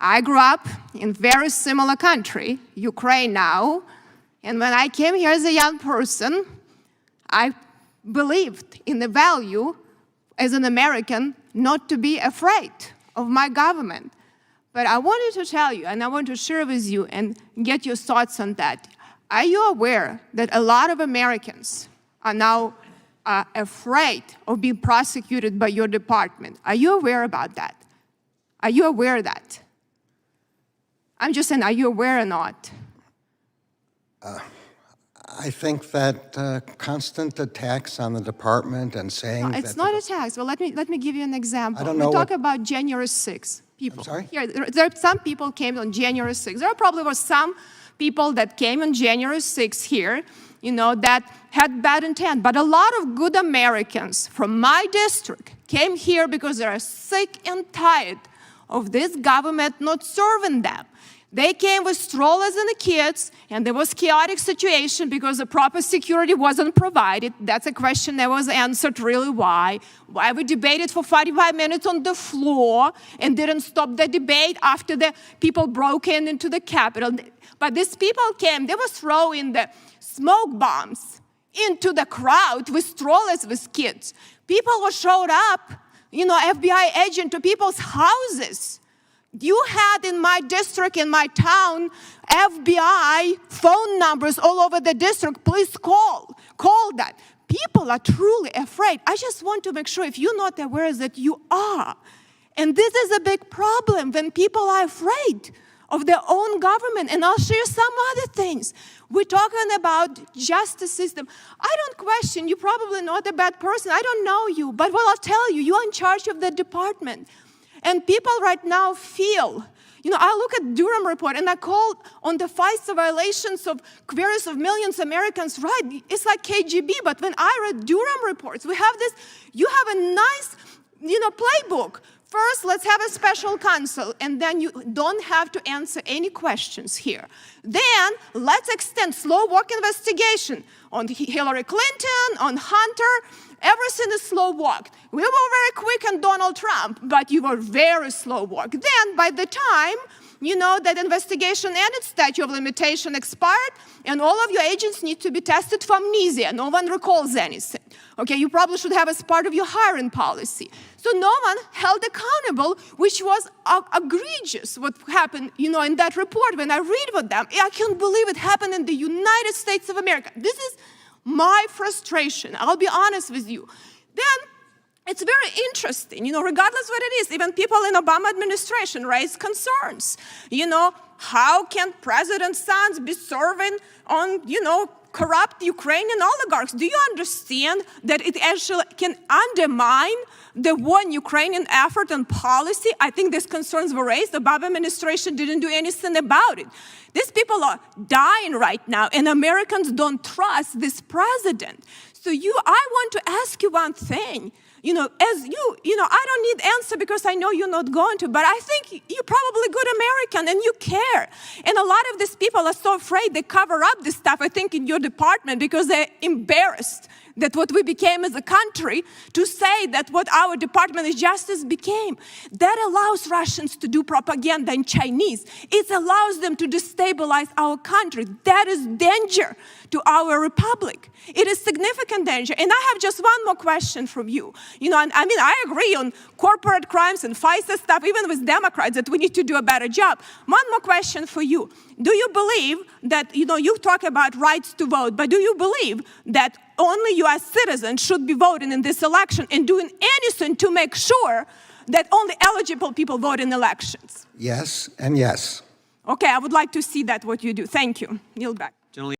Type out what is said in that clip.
I grew up in a very similar country, Ukraine now, and when I came here as a young person, I believed in the value as an American not to be afraid of my government. But I wanted to tell you, and I want to share with you and get your thoughts on that. Are you aware that a lot of Americans are now afraid of being prosecuted by your department? Are you aware about that? Are you aware of that? I'm just saying, are you aware or not? I think that constant attacks on the department and saying no, it's not attacks. Well, let me give you an example. I don't know. We talk about January 6th. People. I'm sorry? Here, some people came on January 6th. There probably were some people that came on January 6th here, that had bad intent. But a lot of good Americans from my district came here because they are sick and tired of this government not serving them. They came with strollers and the kids, and there was chaotic situation because the proper security wasn't provided. That's a question that was answered really why. Why we debated for 45 minutes on the floor and didn't stop the debate after the people broke into the Capitol. But these people came, they were throwing the smoke bombs into the crowd with strollers with kids. People were showed up, FBI agent to people's houses. You had in my district, in my town, FBI phone numbers all over the district. Please call that. People are truly afraid. I just want to make sure if you're not aware that you are. And this is a big problem when people are afraid of their own government. And I'll share some other things. We're talking about justice system. I don't question, you're probably not a bad person. I don't know you. But what I'll tell you, you're in charge of the department. And people right now feel, I look at Durham report and I call on the FISA violations of queries of millions of Americans, right? It's like KGB, but when I read Durham reports, we have this, you have a nice, playbook. First, let's have a special counsel, and then you don't have to answer any questions here. Then, let's extend slow walk investigation on Hillary Clinton, on Hunter. Everything is slow walked. We were very quick on Donald Trump, but you were very slow walked. Then, by the time, that investigation ended, statute of limitation expired, and all of your agents need to be tested for amnesia. No one recalls anything. Okay, you probably should have as part of your hiring policy. So no one held accountable, which was egregious what happened, in that report. When I read about them, I can't believe it happened in the United States of America. This is my frustration. I'll be honest with you. Then it's very interesting, regardless what it is, even people in Obama administration raised concerns. How can President's sons be serving on, corrupt Ukrainian oligarchs? Do you understand that it actually can undermine the one Ukrainian effort and policy? I think these concerns were raised. The Obama administration didn't do anything about it. These people are dying right now, and Americans don't trust this president. So I want to ask you one thing. I don't need answer because I know you're not going to, but I think you're probably a good American and you care. And a lot of these people are so afraid they cover up this stuff, I think, in your department because they're embarrassed that what we became as a country to say that what our Department of Justice became. That allows Russians to do propaganda in Chinese. It allows them to destabilize our country. That is danger to our republic. It is significant danger. And I have just one more question from you. I agree on corporate crimes and FISA stuff, even with Democrats, that we need to do a better job. One more question for you. Do you believe that, you talk about rights to vote, but do you believe that only U.S. citizens should be voting in this election and doing anything to make sure that only eligible people vote in elections? Yes and yes. Okay, I would like to see that, what you do. Thank you. Yield back.